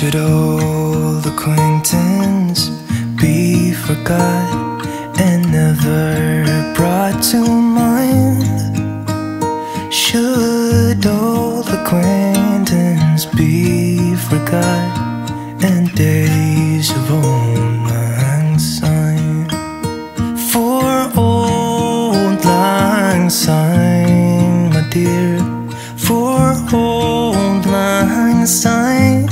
Should old acquaintance be forgot and never brought to mind? Should old acquaintance be forgot and days of old lang syne? For old lang syne, my dear, for old lang syne,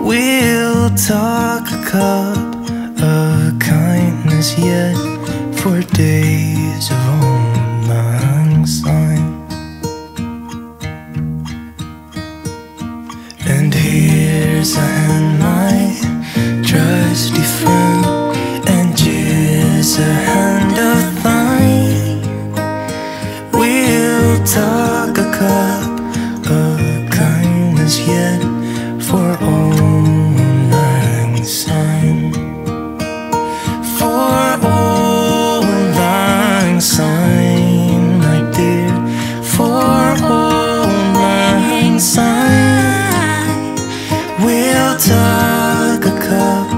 we'll talk a cup of kindness yet for days of old lang syne. And here's a hand, my trusty friend, and here's a hand of thine. We'll talk a cup of kindness yet for old lang syne. For old lang syne, my dear, for old lang syne, we'll talk a cup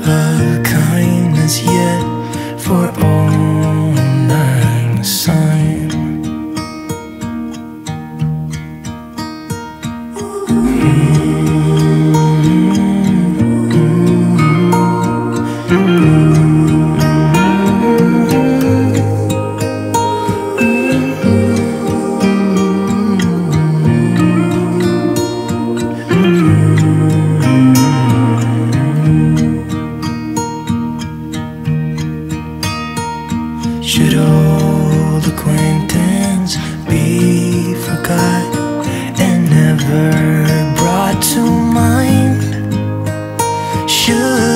of kindness yet for old lang syne. Should old acquaintance be forgot and never brought to mind? Should